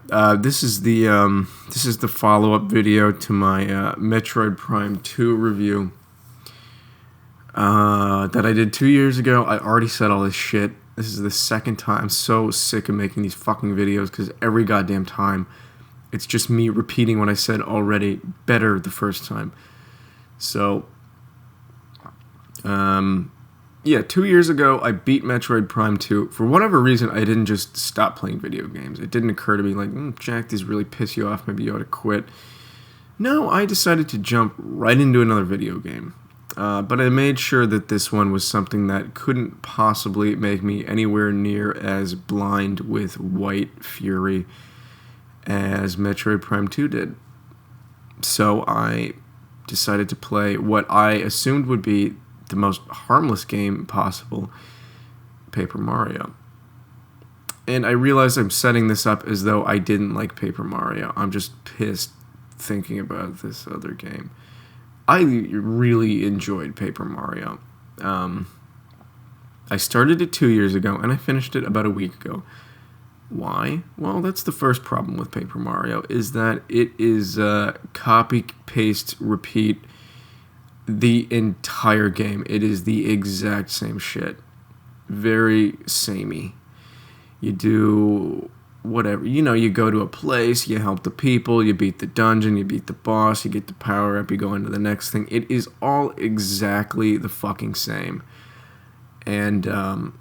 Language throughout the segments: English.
This is the follow-up video to my Metroid Prime 2 review that I did 2 years ago. I already said all this shit. This is the second time. I'm so sick of making these fucking videos because every goddamn time it's just me repeating what I said already better the first time. So, yeah, 2 years ago, I beat Metroid Prime 2. For whatever reason, I didn't just stop playing video games. It didn't occur to me like, Jack, these really piss you off. Maybe you ought to quit. No, I decided to jump right into another video game. But I made sure that this one was something that couldn't possibly make me anywhere near as blind with white fury as Metroid Prime 2 did. So I decided to play what I assumed would be the most harmless game possible, Paper Mario. And I realized I'm setting this up as though I didn't like Paper Mario. I'm just pissed thinking about this other game. I really enjoyed Paper Mario. I started it 2 years ago, and I finished it about a week ago. Why? Well, that's the first problem with Paper Mario, is that it is copy, paste, repeat the entire game. It is the exact same shit. Very samey. You do whatever. You know, you go to a place, you help the people, you beat the dungeon, you beat the boss, you get the power up, you go into the next thing. It is all exactly the fucking same. And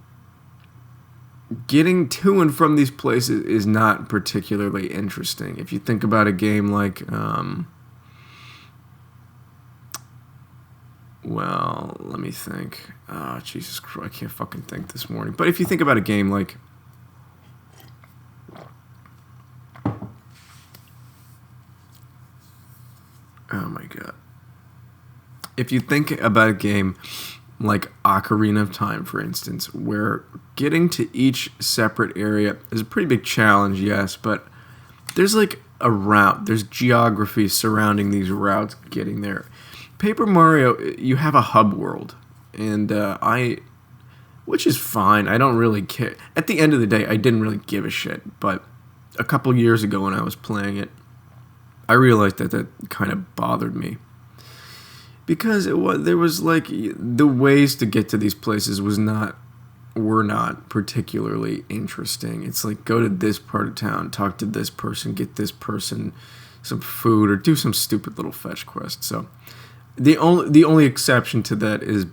getting to and from these places is not particularly interesting. If you think about a game like well, let me think. Oh, Jesus Christ, I can't fucking think this morning. But if you think about a game like... Oh my God. If you think about a game like Ocarina of Time, for instance, where getting to each separate area is a pretty big challenge, yes, but there's like a route. There's geography surrounding these routes getting there. Paper Mario, you have a hub world, and which is fine. I don't really care. At the end of the day, I didn't really give a shit, but a couple years ago when I was playing it, I realized that kind of bothered me. Because there was like, the ways to get to these places were not particularly interesting. It's like, go to this part of town, talk to this person, get this person some food, or do some stupid little fetch quest. So the only exception to that is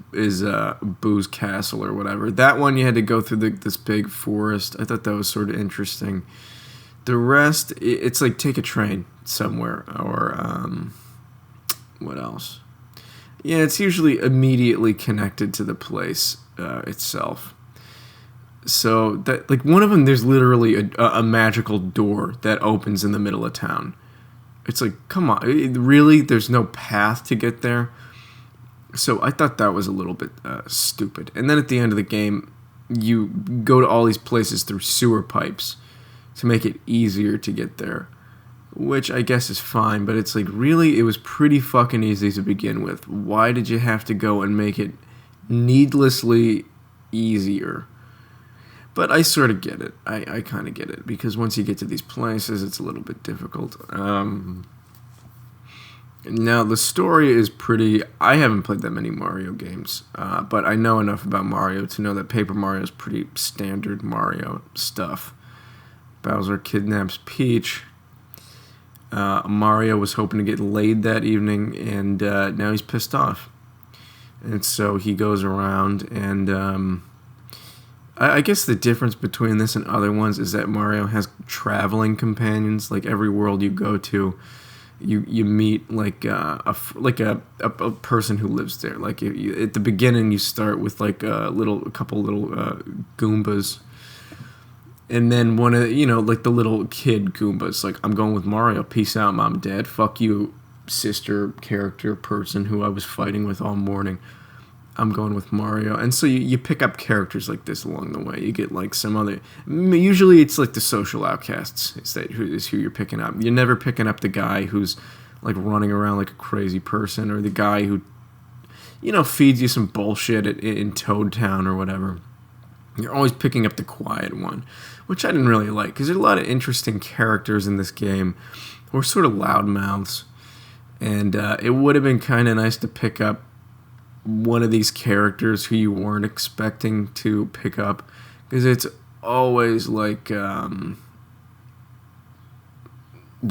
Boo's Castle or whatever. That one you had to go through this big forest. I thought that was sort of interesting. The rest, it's like take a train somewhere, or what else? Yeah, it's usually immediately connected to the place itself. So that, like, one of them, there's literally a magical door that opens in the middle of town. It's like, come on, really? There's no path to get there? So I thought that was a little bit stupid. And then at the end of the game, you go to all these places through sewer pipes to make it easier to get there, which I guess is fine, but it's like, really, it was pretty fucking easy to begin with. Why did you have to go and make it needlessly easier? But I sort of get it. I kind of get it, because once you get to these places, it's a little bit difficult. Now, the story is pretty... I haven't played that many Mario games, but I know enough about Mario to know that Paper Mario is pretty standard Mario stuff. Bowser kidnaps Peach. Mario was hoping to get laid that evening, and now he's pissed off. And so he goes around, and I guess the difference between this and other ones is that Mario has traveling companions. Like, every world you go to, you meet like a person who lives there. Like, at the beginning, you start with like a couple little Goombas. And then one of, like the little kid Goombas, like, I'm going with Mario. Peace out, Mom and Dad. Fuck you, sister character person who I was fighting with all morning. I'm going with Mario. And so you pick up characters like this along the way. You get like some other... Usually it's like the social outcasts is who you're picking up. You're never picking up the guy who's like running around like a crazy person, or the guy who, feeds you some bullshit in Toad Town or whatever. You're always picking up the quiet one, which I didn't really like, because there's a lot of interesting characters in this game who are sort of loudmouths, and it would have been kind of nice to pick up one of these characters who you weren't expecting to pick up, because it's always like the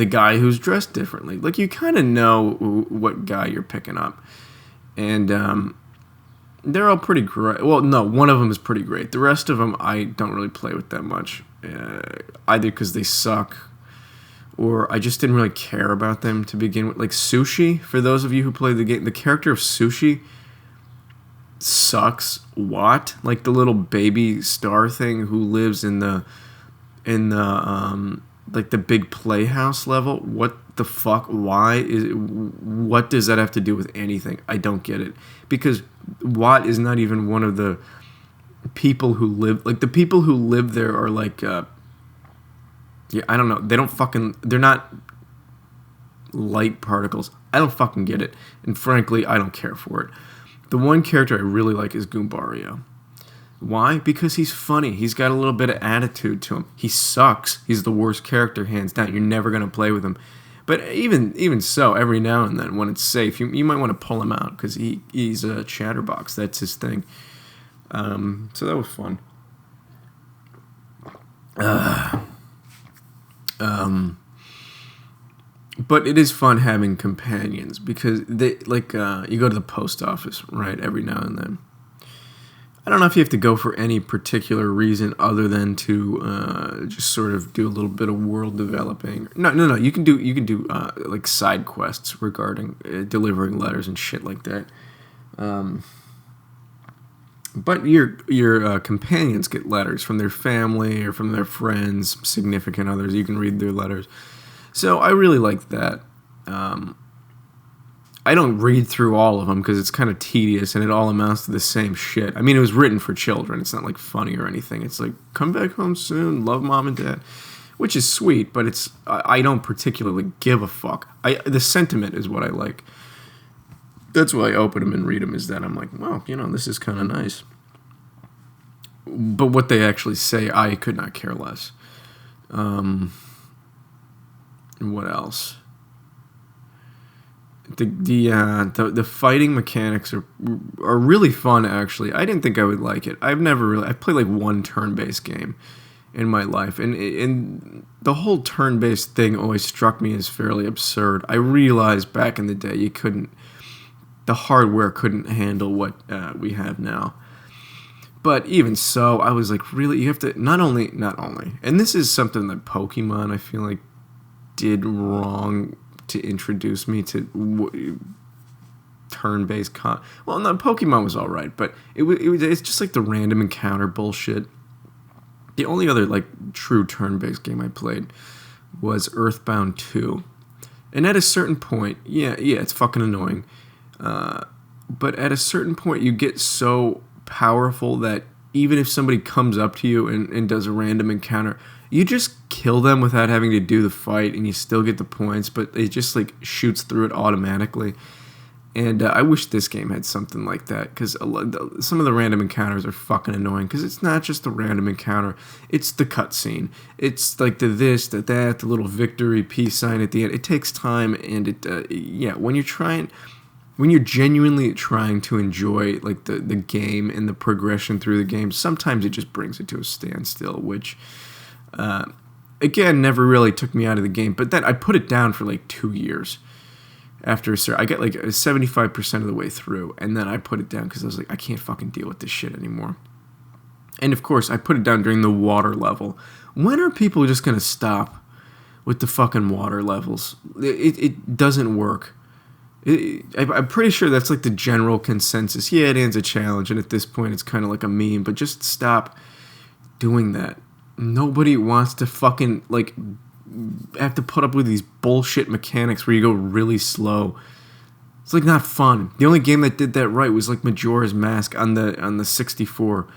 guy who's dressed differently. Like, you kind of know what guy you're picking up, and they're all pretty great. Well, no, one of them is pretty great. The rest of them I don't really play with that much, either because they suck, or I just didn't really care about them to begin with. Like Sushi, for those of you who play the game, the character of Sushi sucks. What? Like the little baby star thing who lives in the like the big playhouse level. What the fuck? What does that have to do with anything? I don't get it. Because Watt is not even one of the people who live, like the people who live there are like I don't know. They're not light particles. I don't fucking get it. And frankly, I don't care for it. The one character I really like is Goombario. Why? Because he's funny. He's got a little bit of attitude to him. He sucks. He's the worst character, hands down. You're never going to play with him. But even so, every now and then, when it's safe, you might want to pull him out, because he's a chatterbox. That's his thing. So that was fun. But it is fun having companions, because they like you go to the post office, right, every now and then. I don't know if you have to go for any particular reason other than to just sort of do a little bit of world developing. No. You can do like side quests regarding delivering letters and shit like that. But your companions get letters from their family or from their friends, significant others. You can read their letters. So I really like that. I don't read through all of them because it's kind of tedious and it all amounts to the same shit. I mean, it was written for children. It's not like funny or anything. It's like, come back home soon, love mom and dad, which is sweet, but I don't particularly give a fuck. The sentiment is what I like. That's why I open them and read them, is that I'm like, well, this is kind of nice. But what they actually say, I could not care less. What else? The fighting mechanics are really fun, actually. I didn't think I would like it. I've played like one turn-based game in my life, and the whole turn-based thing always struck me as fairly absurd. I realized back in the day the hardware couldn't handle what we have now. But even so, I was like, really, you have to not only, and this is something that Pokemon, I feel like, did wrong to introduce me to turn-based well, no, Pokemon was all right, but it's just like the random encounter bullshit. The only other like true turn-based game I played was Earthbound 2, and at a certain point, yeah, it's fucking annoying. But at a certain point, you get so powerful that even if somebody comes up to you and does a random encounter, you just kill them without having to do the fight, and you still get the points, but it just like shoots through it automatically. And I wish this game had something like that, because some of the random encounters are fucking annoying, because it's not just the random encounter, it's the cutscene. It's like the this, the that, the little victory peace sign at the end. It takes time, and when you're genuinely trying to enjoy like the game and the progression through the game, sometimes it just brings it to a standstill, which again never really took me out of the game. But then I put it down for like 2 years after I get like 75% of the way through, and then I put it down because I was like, I can't fucking deal with this shit anymore. And of course I put it down during the water level. When are people just gonna stop with the fucking water levels? It doesn't work. I'm pretty sure that's like the general consensus. Yeah, it ends a challenge, and at this point it's kind of like a meme, but just stop doing that. Nobody wants to fucking like have to put up with these bullshit mechanics where you go really slow. It's like not fun. The only game that did that right was like Majora's Mask on the 64,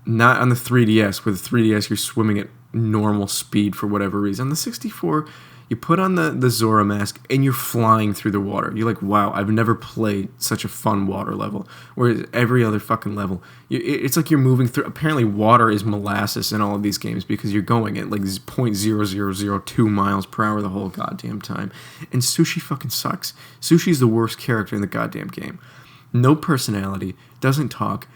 not on the 3DS. With the 3DS you're swimming at normal speed for whatever reason. On the 64, You put on the Zora mask, and you're flying through the water. You're like, wow, I've never played such a fun water level. Whereas every other fucking level, it's like you're moving through. Apparently, water is molasses in all of these games because you're going at like 0.0002 miles per hour the whole goddamn time. And Sushi fucking sucks. Sushi's the worst character in the goddamn game. No personality, doesn't talk.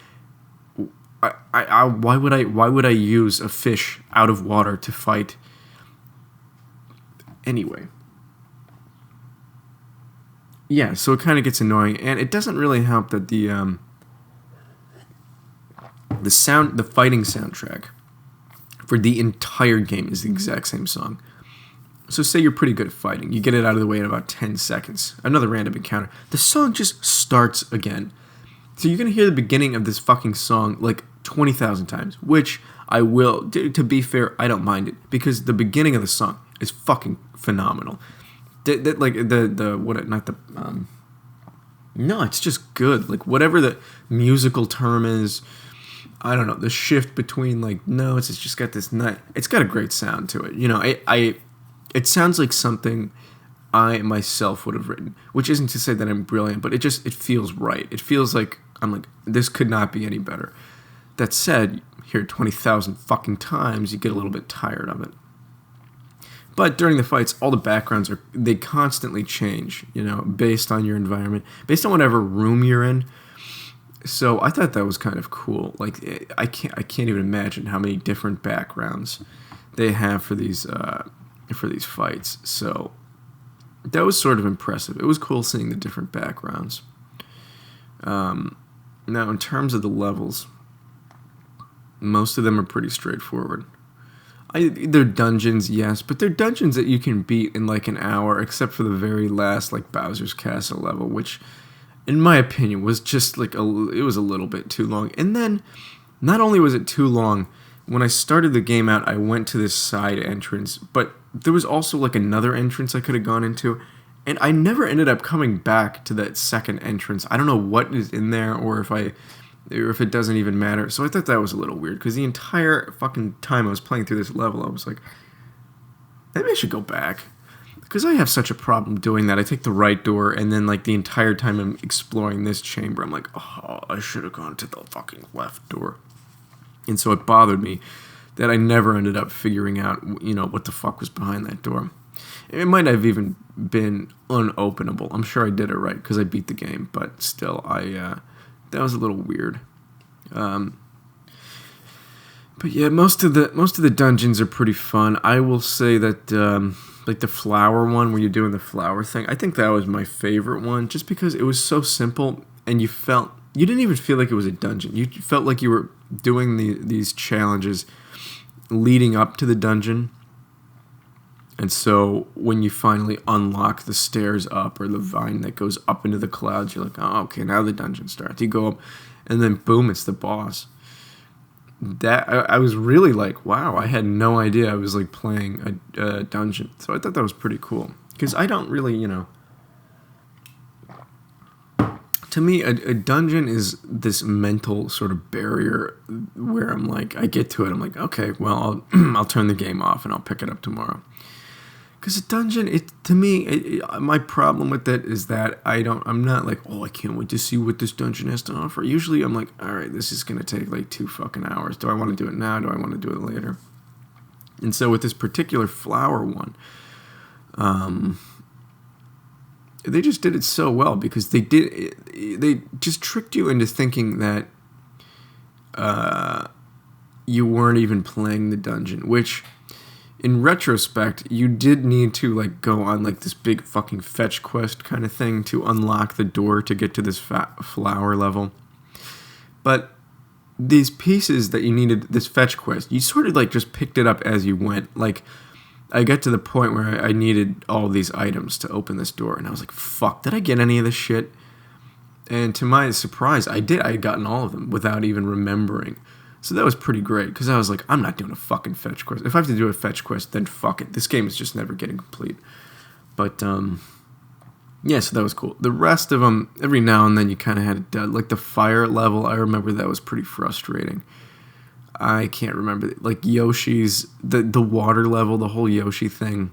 Why would I use a fish out of water to fight? Anyway. Yeah, so it kind of gets annoying, and it doesn't really help that the fighting soundtrack for the entire game is the exact same song. So say you're pretty good at fighting, you get it out of the way in about 10 seconds. Another random encounter. The song just starts again. So you're gonna hear the beginning of this fucking song like 20,000 times, which I will. To be fair, I don't mind it because the beginning of the song is fucking phenomenal. No, it's just good. Like whatever the musical term is, I don't know. The shift between like notes, it's just got this nut. It's got a great sound to it. You know, it sounds like something I myself would have written, which isn't to say that I'm brilliant, but it feels right. It feels like I'm like, this could not be any better. That said, hear it 20,000 fucking times, you get a little bit tired of it. But during the fights, all the backgrounds they constantly change, you know, based on your environment, based on whatever room you're in. So I thought that was kind of cool. Like I can't even imagine how many different backgrounds they have for these fights. So that was sort of impressive. It was cool seeing the different backgrounds. Now, in terms of the levels, most of them are pretty straightforward. They're dungeons, yes, but they're dungeons that you can beat in like an hour, except for the very last like Bowser's Castle level, which, in my opinion, was just like it was a little bit too long. And then, not only was it too long, when I started the game out, I went to this side entrance, but there was also like another entrance I could have gone into, and I never ended up coming back to that second entrance. I don't know what is in there, or if it doesn't even matter. So I thought that was a little weird, because the entire fucking time I was playing through this level, I was like, maybe I should go back. Because I have such a problem doing that. I take the right door, and then like the entire time I'm exploring this chamber, I'm like, oh, I should have gone to the fucking left door. And so it bothered me that I never ended up figuring out, you know, what the fuck was behind that door. It might have even been unopenable. I'm sure I did it right, because I beat the game, but still, that was a little weird. But yeah, most of the dungeons are pretty fun. I will say that like the flower one where you're doing the flower thing, I think that was my favorite one, just because it was so simple, and you didn't even feel like it was a dungeon. You felt like you were doing these challenges leading up to the dungeon. And so when you finally unlock the stairs up, or the vine that goes up into the clouds, you're like, oh, okay, now the dungeon starts. You go up, and then boom, it's the boss. That I was really like, wow, I had no idea I was like playing a dungeon. So I thought that was pretty cool, because I don't really, you know, to me, a dungeon is this mental sort of barrier where I'm like, I get to it, I'm like, okay, well, I'll turn the game off and I'll pick it up tomorrow. Because a dungeon, my problem with it is that I'm not like, oh, I can't wait to see what this dungeon has to offer. Usually I'm like, all right, this is going to take like 2 fucking hours. Do I want to do it now? Do I want to do it later? And so with this particular flower one, they just did it so well, because they just tricked you into thinking that you weren't even playing the dungeon, which, in retrospect, you did need to like go on like this big fucking fetch quest kind of thing to unlock the door to get to this flower level. But these pieces that you needed, this fetch quest, you sort of like just picked it up as you went. Like, I got to the point where I needed all these items to open this door, and I was like, fuck, did I get any of this shit? And to my surprise, I did. I had gotten all of them without even remembering. So that was pretty great, because I was like, I'm not doing a fucking fetch quest. If I have to do a fetch quest, then fuck it. This game is just never getting complete. But, yeah, so that was cool. The rest of them, every now and then you kind of had it done. Like the fire level, I remember that was pretty frustrating. I can't remember. Like Yoshi's, the water level, the whole Yoshi thing.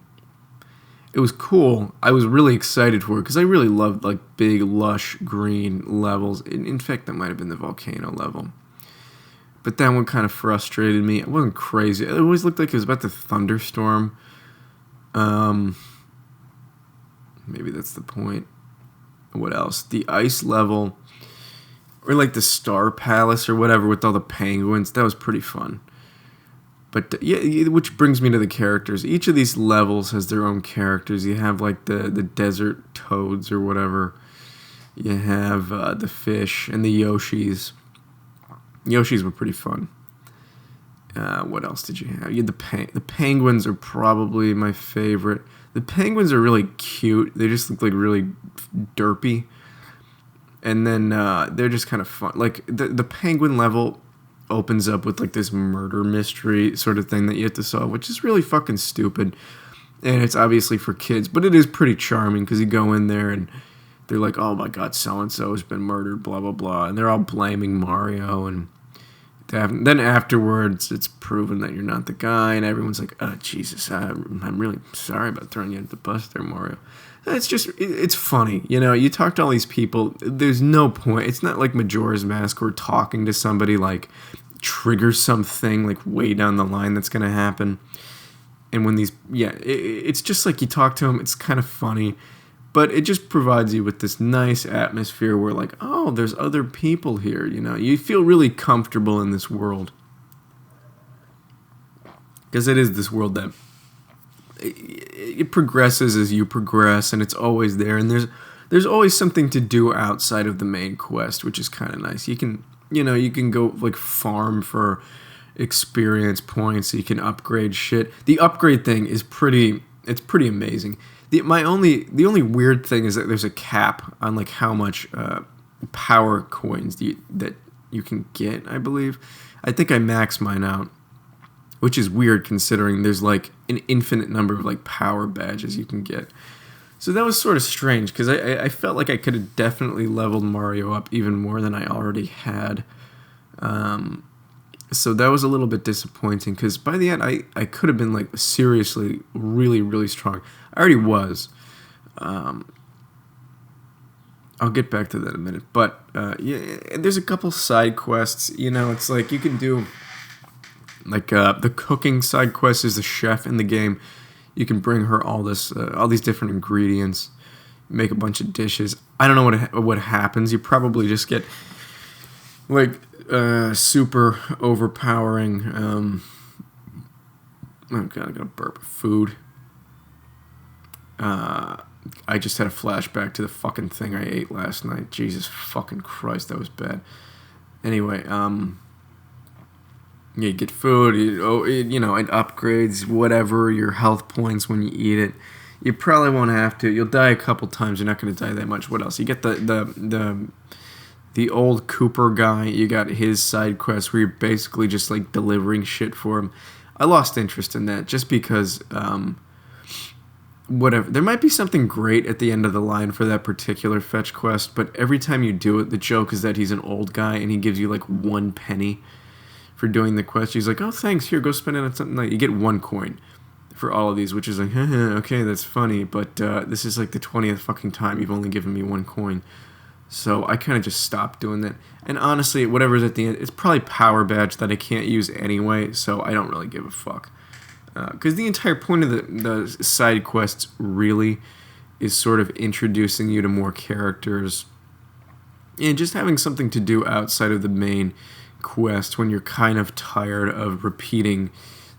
It was cool. I was really excited for it because I really loved like big, lush, green levels. In fact, that might have been the volcano level. But that one kind of frustrated me. It wasn't crazy. It always looked like it was about to thunderstorm. Maybe that's the point. What else? The ice level, or like the Star Palace or whatever with all the penguins. That was pretty fun. But yeah, which brings me to the characters. Each of these levels has their own characters. You have like the desert toads or whatever. You have the fish and the Yoshis. Yoshis were pretty fun. What else did you have? You had the penguins are probably my favorite. The penguins are really cute. They just look like really derpy. And then they're just kind of fun. Like the penguin level opens up with like this murder mystery sort of thing that you have to solve, which is really fucking stupid. And it's obviously for kids, but it is pretty charming because you go in there and they're like, oh my god, so-and-so has been murdered, blah, blah, blah. And they're all blaming Mario. And then afterwards, it's proven that you're not the guy. And everyone's like, oh, Jesus, I'm really sorry about throwing you under the bus there, Mario. It's funny. You know, you talk to all these people. There's no point. It's not like Majora's Mask where talking to somebody like triggers something like way down the line that's going to happen. And when it's just like you talk to them. It's kind of funny. But it just provides you with this nice atmosphere where like, oh, there's other people here. You know, you feel really comfortable in this world. Because it is this world that it progresses as you progress, and it's always there, and there's always something to do outside of the main quest, which is kind of nice. You can go like farm for experience points, so you can upgrade shit. The upgrade thing is pretty amazing. The only weird thing is that there's a cap on like how much power coins that you can get, I believe. I think I maxed mine out, which is weird considering there's like an infinite number of like power badges you can get. So that was sort of strange because I felt like I could have definitely leveled Mario up even more than I already had. So that was a little bit disappointing because by the end I could have been like seriously really, really strong. I already was. I'll get back to that in a minute. But yeah, there's a couple side quests. You know, it's like you can do like the cooking side quest is the chef in the game. You can bring her all these different ingredients, make a bunch of dishes. I don't know what happens. You probably just get like super overpowering. Oh god, I gotta burp. Food. I just had a flashback to the fucking thing I ate last night. Jesus fucking Christ, that was bad. Anyway, you get food, and upgrades, whatever, your health points when you eat it. You probably won't have to. You'll die a couple times. You're not going to die that much. What else? You get the old Cooper guy. You got his side quest where you're basically just like delivering shit for him. I lost interest in that just because whatever. There might be something great at the end of the line for that particular fetch quest, but every time you do it, the joke is that he's an old guy and he gives you like 1 penny for doing the quest. He's like, oh, thanks, here, go spend it on something. Like, you get 1 coin for all of these, which is like, okay, that's funny, but this is like the 20th fucking time you've only given me 1 coin. So I kind of just stopped doing that. And honestly, whatever's at the end, it's probably power badge that I can't use anyway, so I don't really give a fuck. Because the entire point of the side quests really is sort of introducing you to more characters and just having something to do outside of the main quest when you're kind of tired of repeating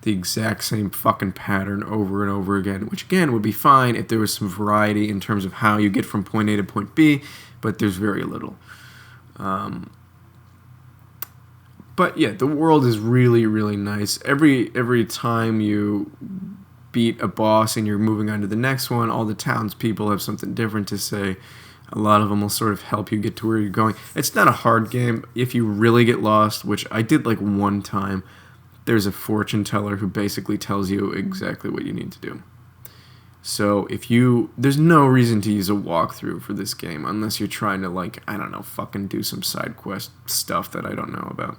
the exact same fucking pattern over and over again, which again would be fine if there was some variety in terms of how you get from point A to point B, but there's very little. But yeah, the world is really, really nice. Every time you beat a boss and you're moving on to the next one, all the townspeople have something different to say. A lot of them will sort of help you get to where you're going. It's not a hard game. If you really get lost, which I did like 1 time, there's a fortune teller who basically tells you exactly what you need to do. So there's no reason to use a walkthrough for this game unless you're trying to like, I don't know, fucking do some side quest stuff that I don't know about.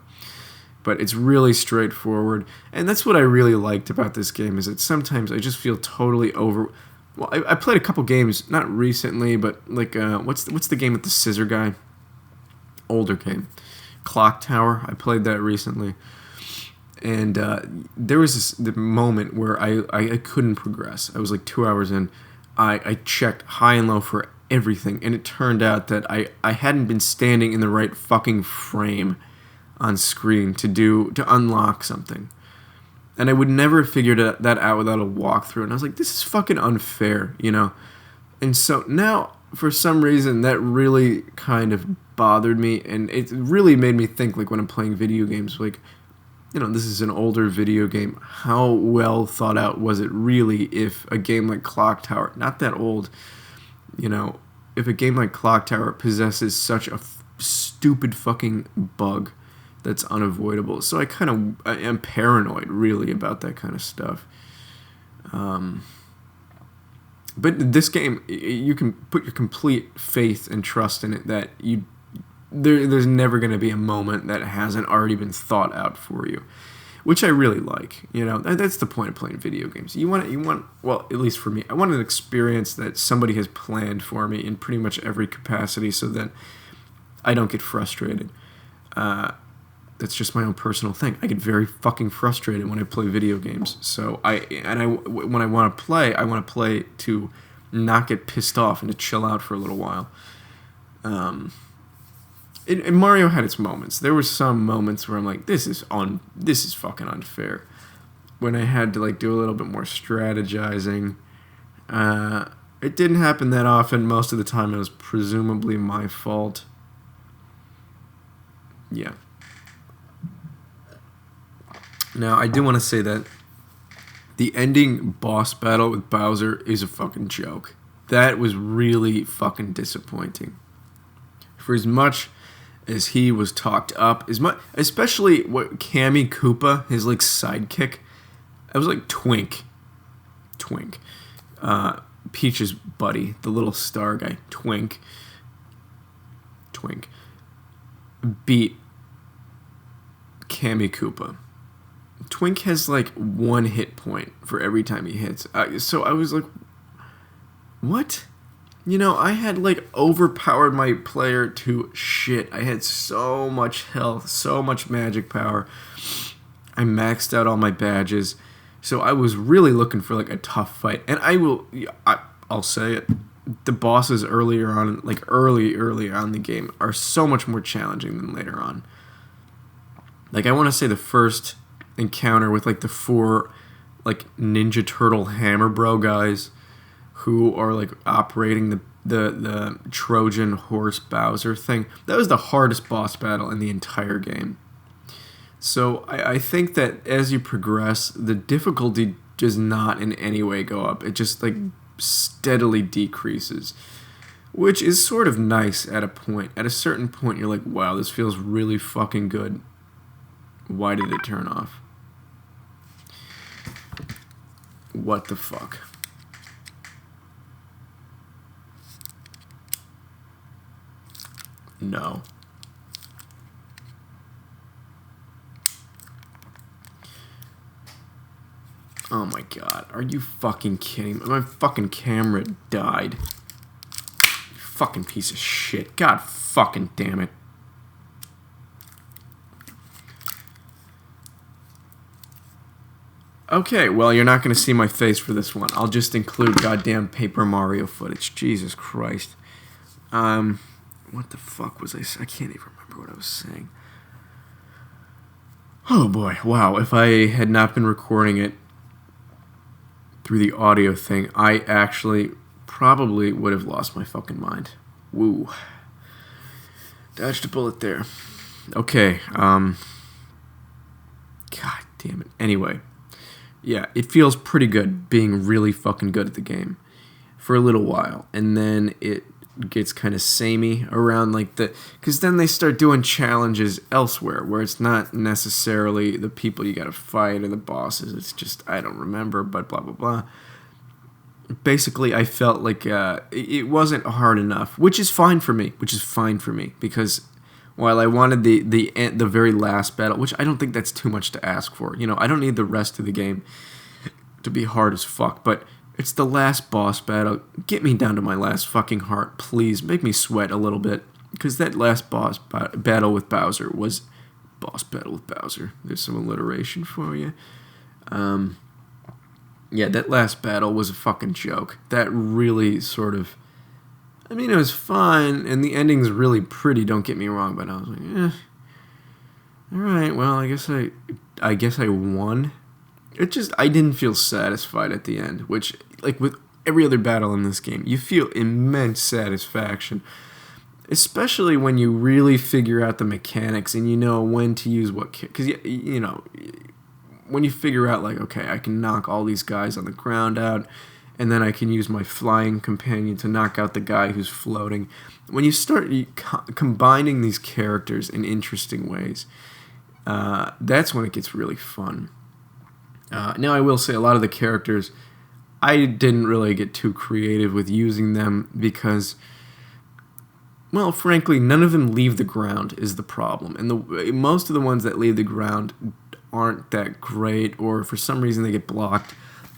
But it's really straightforward. And that's what I really liked about this game is that sometimes I just feel totally Well, I played a couple games, not recently, but like what's the game with the scissor guy? Older game, Clock Tower. I played that recently, and there was the moment where I couldn't progress. I was like 2 hours in. I checked high and low for everything, and it turned out that I hadn't been standing in the right fucking frame on screen to unlock something. And I would never have figured that out without a walkthrough. And I was like, this is fucking unfair, you know? And so now, for some reason, that really kind of bothered me. And it really made me think, like, when I'm playing video games, like, you know, this is an older video game. How well thought out was it really if a game like Clock Tower, not that old, you know, if a game like Clock Tower possesses such a stupid fucking bug that's unavoidable. So I am paranoid, really, about that kind of stuff. But this game, you can put your complete faith and trust in it that there's never going to be a moment that hasn't already been thought out for you, which I really like. You know, that's the point of playing video games. You want, well, at least for me, I want an experience that somebody has planned for me in pretty much every capacity, so that I don't get frustrated. That's just my own personal thing. I get very fucking frustrated when I play video games. So when I want to play to not get pissed off and to chill out for a little while. And Mario had its moments. There were some moments where I'm like, this is fucking unfair. When I had to like do a little bit more strategizing. It didn't happen that often. Most of the time it was presumably my fault. Yeah. Now, I do want to say that the ending boss battle with Bowser is a fucking joke. That was really fucking disappointing. For as much as he was talked up, especially what Kammy Koopa, his like sidekick, I was like Twink, Peach's buddy, the little star guy, Twink, beat Kammy Koopa. Twink has like 1 hit point for every time he hits. So I was like, what? You know, I had like overpowered my player to shit. I had so much health, so much magic power. I maxed out all my badges. So I was really looking for like a tough fight. And I'll say it. The bosses early on in the game are so much more challenging than later on. Like, I want to say the first encounter with like the 4 like Ninja Turtle Hammer Bro guys who are like operating the Trojan horse Bowser thing, that was the hardest boss battle in the entire game. So I think that as you progress, the difficulty does not in any way go up. It just like steadily decreases, which is sort of nice at a point. At a certain point you're like, wow, this feels really fucking good. Why did it turn off? What the fuck? No. Oh my god, are you fucking kidding me? My fucking camera died. You fucking piece of shit. God fucking damn it. Okay, well, you're not going to see my face for this one. I'll just include goddamn Paper Mario footage. Jesus Christ. What the fuck was I saying? I can't even remember what I was saying. Oh boy, wow. If I had not been recording it through the audio thing, I actually probably would have lost my fucking mind. Woo. Dodged a bullet there. Okay, God damn it. Anyway. Yeah, it feels pretty good being really fucking good at the game for a little while. And then it gets kind of samey around like because then they start doing challenges elsewhere where it's not necessarily the people you gotta fight or the bosses. It's just, I don't remember, but blah, blah, blah. Basically, I felt like it wasn't hard enough, which is fine for me, because while I wanted the very last battle, which I don't think that's too much to ask for. You know, I don't need the rest of the game to be hard as fuck, but It's the last boss battle. Get me down to my last fucking heart, please. Make me sweat a little bit. Because that last boss battle with Bowser was... Boss battle with Bowser. There's some alliteration for you. Yeah, that last battle was a fucking joke. That really sort of... I mean, it was fine, and the ending's really pretty, don't get me wrong, but I was like, alright, well, I guess I won. I didn't feel satisfied at the end, which, like with every other battle in this game, you feel immense satisfaction. Especially when you really figure out the mechanics and you know when to use what... Because, you know, when you figure out, like, okay, I can knock all these guys on the ground out, and then I can use my flying companion to knock out the guy who's floating. When you start combining these characters in interesting ways, that's when it gets really fun. Now, I will say a lot of the characters, I didn't really get too creative with using them because... Well, frankly, none of them leave the ground is the problem. And most of the ones that leave the ground aren't that great, or for some reason they get blocked.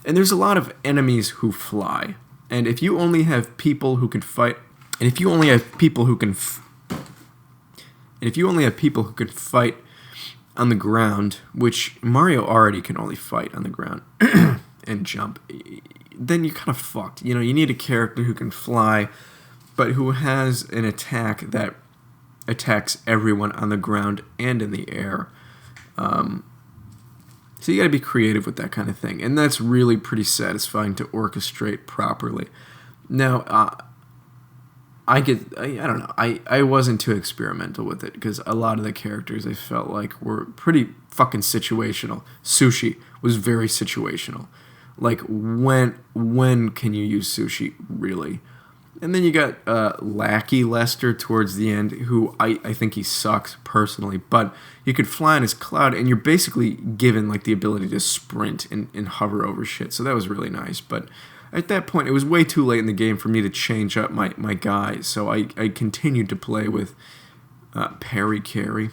And there's a lot of enemies who fly. And if you only have people who can fight... And if you only have people who can... fight on the ground, which Mario already can only fight on the ground and jump, then you're kind of fucked. You know, you need a character who can fly... but who has an attack that attacks everyone on the ground and in the air. So you got to be creative with that kind of thing, and that's really pretty satisfying to orchestrate properly. Now, I don't know, I wasn't too experimental with it, because a lot of the characters I felt like were pretty fucking situational. Sushi was very situational. Like, when can you use Sushi, really? And then you got Lackey Lester towards the end, who I think he sucks personally, but you could fly on his cloud, and you're basically given like the ability to sprint and hover over shit, so that was really nice. But at that point, it was way too late in the game for me to change up my guy, so I continued to play with Parry Carry.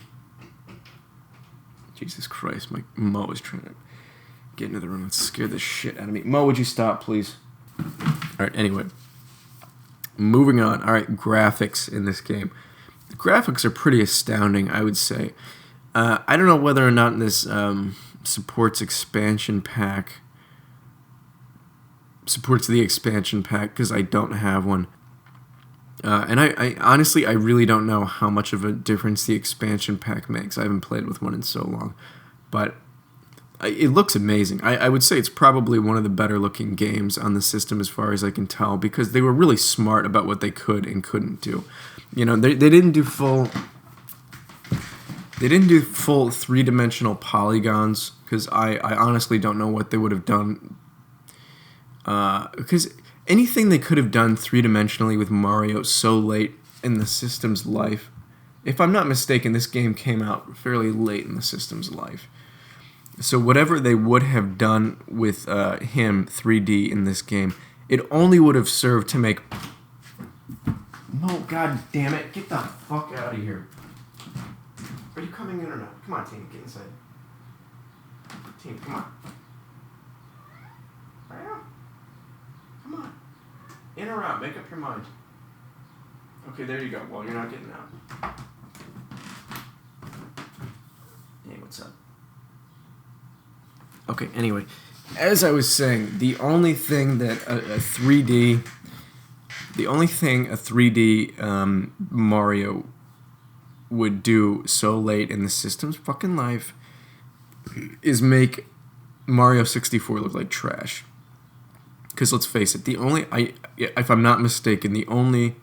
Jesus Christ, my Mo is trying to get into the room and scare the shit out of me. Mo, would you stop, please? Alright, anyway. Moving on. Alright, graphics in this game. The graphics are pretty astounding, I would say. I don't know whether or not this supports the expansion pack, because I don't have one. And I honestly, I really don't know how much of a difference the expansion pack makes. I haven't played with one in so long. But it looks amazing. I would say it's probably one of the better looking games on the system as far as I can tell, because they were really smart about what they could and couldn't do. You know, they didn't do full three-dimensional polygons, because I honestly don't know what they would have done. Because anything they could have done three-dimensionally with Mario so late in the system's life, if I'm not mistaken, this game came out fairly late in the system's life. So whatever they would have done with him 3D in this game, it only would have served to make... No, god damn it, get the fuck out of here. Are you coming in or not? Come on, team, get inside. Team, come on. Right now. Come on. In or out, make up your mind. Okay, there you go. Well, you're not getting out. Hey, what's up? Okay, anyway, as I was saying, the only thing that a 3D Mario would do so late in the system's fucking life is make Mario 64 look like trash. Because let's face it, if I'm not mistaken, the only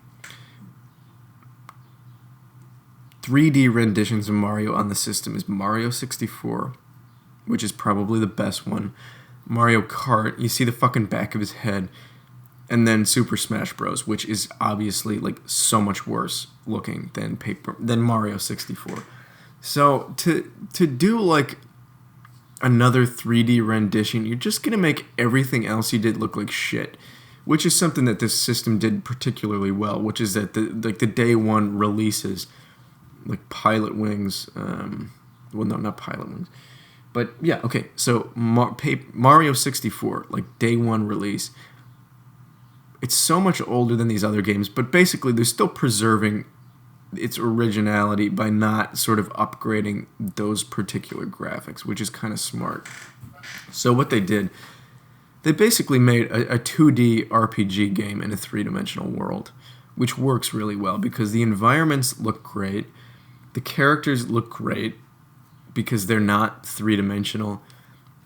3D renditions of Mario on the system is Mario 64, which is probably the best one, Mario Kart, you see the fucking back of his head, and then Super Smash Bros., which is obviously like so much worse looking than Mario 64. So to do like another 3D rendition, you're just gonna make everything else you did look like shit, which is something that this system did particularly well, which is that the day one releases, like Pilot Wings, well, no, not Pilot Wings, but yeah, okay, so Mario 64, like day one release, it's so much older than these other games, but basically they're still preserving its originality by not sort of upgrading those particular graphics, which is kind of smart. So what they did, they basically made a 2D RPG game in a three-dimensional world, which works really well because the environments look great, the characters look great because they're not three-dimensional,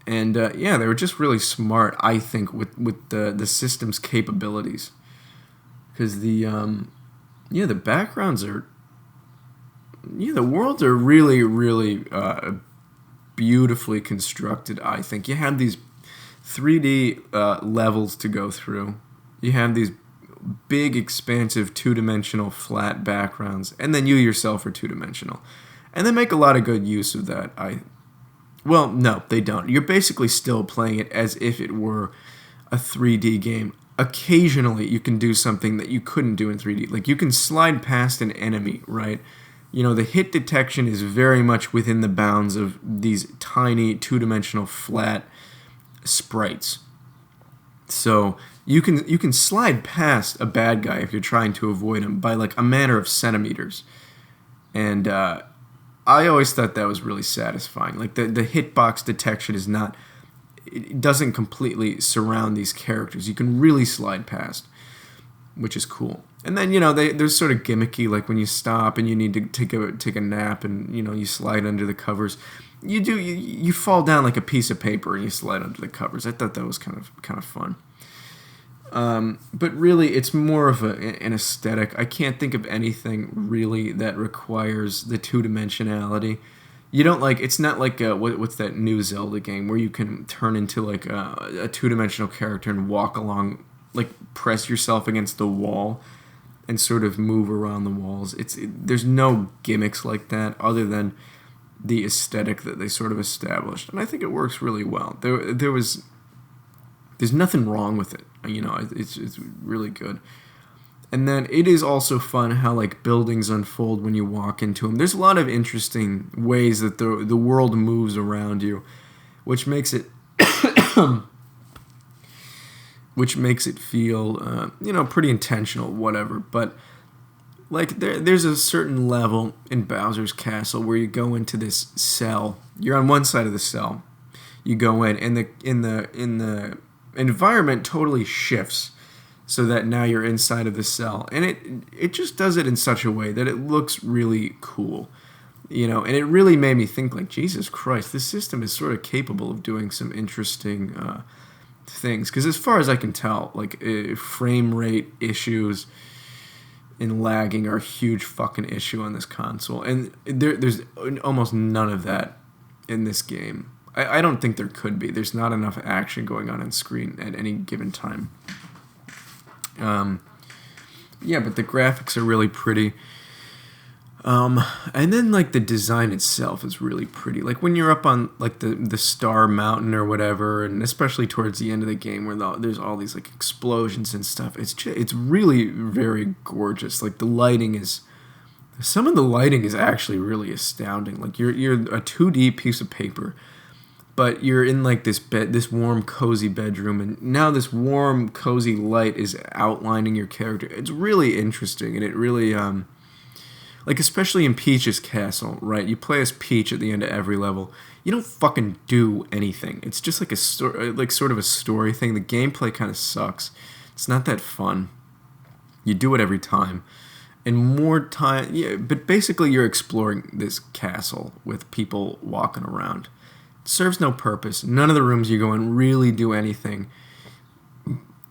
and yeah, they were just really smart, I think, with the system's capabilities, because the backgrounds are, the worlds are really, really beautifully constructed, I think. You have these 3D levels to go through. You have these big, expansive, two-dimensional, flat backgrounds, and then you yourself are two-dimensional. And they make a lot of good use of that. Well, no, they don't. You're basically still playing it as if it were a 3D game. Occasionally, you can do something that you couldn't do in 3D. Like, you can slide past an enemy, right? You know, the hit detection is very much within the bounds of these tiny, two-dimensional, flat sprites. So you can slide past a bad guy if you're trying to avoid him by like a matter of centimeters. And I always thought that was really satisfying. Like the hitbox detection is not, it doesn't completely surround these characters. You can really slide past, which is cool. And then, you know, they're sort of gimmicky, like when you stop and you need to take a nap and, you know, you slide under the covers. You fall down like a piece of paper and you slide under the covers. I thought that was kind of fun. But really, it's more of an aesthetic. I can't think of anything really that requires the two-dimensionality. You don't like, it's not like what's that new Zelda game where you can turn into like a two-dimensional character and walk along, like press yourself against the wall and sort of move around the walls. There's no gimmicks like that other than the aesthetic that they sort of established, and I think it works really well. There's nothing wrong with it, you know. It's really good. And then it is also fun how like buildings unfold when you walk into them. There's a lot of interesting ways that the world moves around you, which makes it feel you know, pretty intentional, whatever. But like there's a certain level in Bowser's Castle where you go into this cell. You're on one side of the cell. You go in, and the environment totally shifts so that now you're inside of the cell, and it just does it in such a way that it looks really cool, you know. And it really made me think, like, Jesus Christ, this system is sort of capable of doing some interesting things, because as far as I can tell, like frame rate issues and lagging are a huge fucking issue on this console, and there's almost none of that in this game. I don't think there could be. There's not enough action going on screen at any given time. Yeah, but the graphics are really pretty. And then like the design itself is really pretty. Like when you're up on like the Star Mountain or whatever, and especially towards the end of the game where there's all these like explosions and stuff. It's really very gorgeous. Like some of the lighting is actually really astounding. Like you're a 2D piece of paper, but you're in like this warm, cozy bedroom, and now this warm, cozy light is outlining your character. It's really interesting, and it really, like especially in Peach's castle, right? You play as Peach at the end of every level. You don't fucking do anything. It's just like sort of a story thing. The gameplay kind of sucks. It's not that fun. You do it every time. And more time, yeah, but basically you're exploring this castle with people walking around. It serves no purpose. None of the rooms you go in really do anything.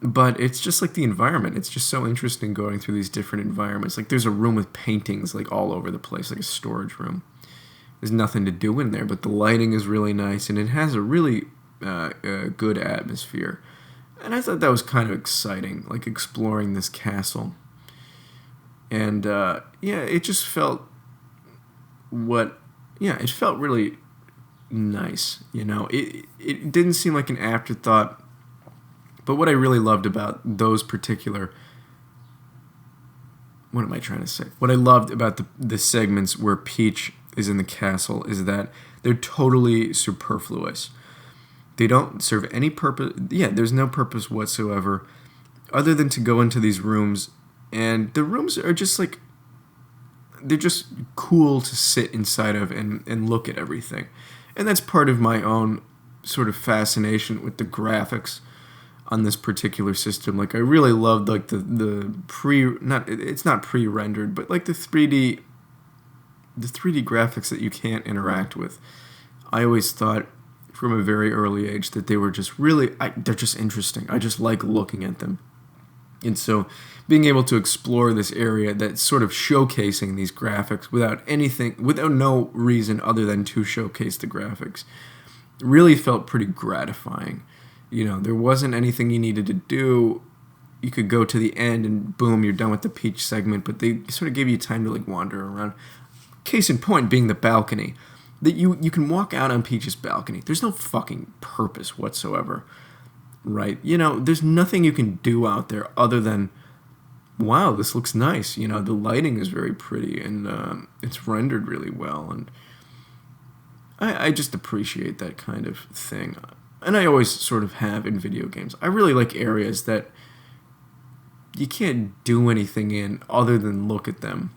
But it's just like the environment. It's just so interesting going through these different environments. Like there's a room with paintings like all over the place, like a storage room. There's nothing to do in there, but the lighting is really nice, and it has a really good atmosphere. And I thought that was kind of exciting, like exploring this castle. And yeah, it just felt it felt really nice, you know. It didn't seem like an afterthought, but what I really loved about those particular, what am I trying to say? What I loved about the segments where Peach is in the castle is that they're totally superfluous. They don't serve any purpose. Yeah, there's no purpose whatsoever. other than to go into these rooms, and the rooms are just like, they're just cool to sit inside of and look at everything. And that's part of my own sort of fascination with the graphics on this particular system. Like, I really loved like the it's not pre-rendered, but like the 3D graphics that you can't interact with. I always thought from a very early age that they were just really, they're just interesting. I just like looking at them. And so being able to explore this area that's sort of showcasing these graphics without no reason other than to showcase the graphics, really felt pretty gratifying. You know, there wasn't anything you needed to do. You could go to the end and boom, you're done with the Peach segment, but they sort of gave you time to like wander around. Case in point being the balcony. That you can walk out on Peach's balcony. There's no fucking purpose whatsoever. Right? You know, there's nothing you can do out there other than, wow, this looks nice. You know, the lighting is very pretty and it's rendered really well. And I just appreciate that kind of thing. And I always sort of have in video games. I really like areas that you can't do anything in other than look at them.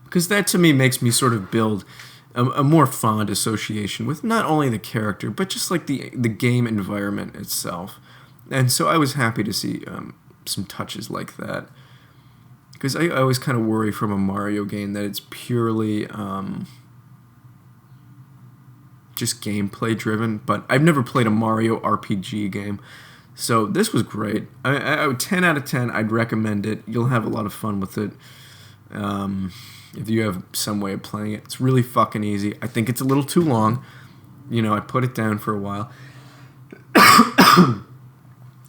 Because that to me makes me sort of build a more fond association with not only the character, but just like the game environment itself. And so I was happy to see some touches like that. Because I always kind of worry from a Mario game that it's purely just gameplay driven. But I've never played a Mario RPG game. So this was great. I 10 out of 10, I'd recommend it. You'll have a lot of fun with it. If you have some way of playing it. It's really fucking easy. I think it's a little too long. You know, I put it down for a while.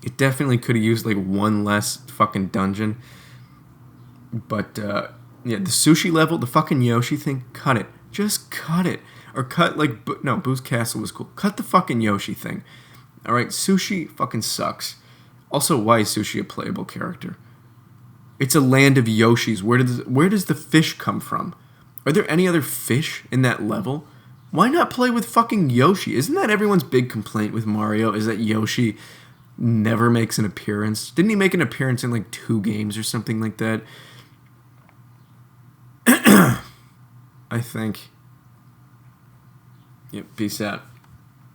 It definitely could have used like one less fucking dungeon. But, yeah, the sushi level, the fucking Yoshi thing, cut it. Just cut it. Or cut like, no, Boo's Castle was cool. Cut the fucking Yoshi thing. Alright, Sushi fucking sucks. Also, why is Sushi a playable character? It's a land of Yoshis. Where does the fish come from? Are there any other fish in that level? Why not play with fucking Yoshi? Isn't that everyone's big complaint with Mario, is that Yoshi never makes an appearance? Didn't he make an appearance in like 2 games or something like that? I think. Yep, peace out.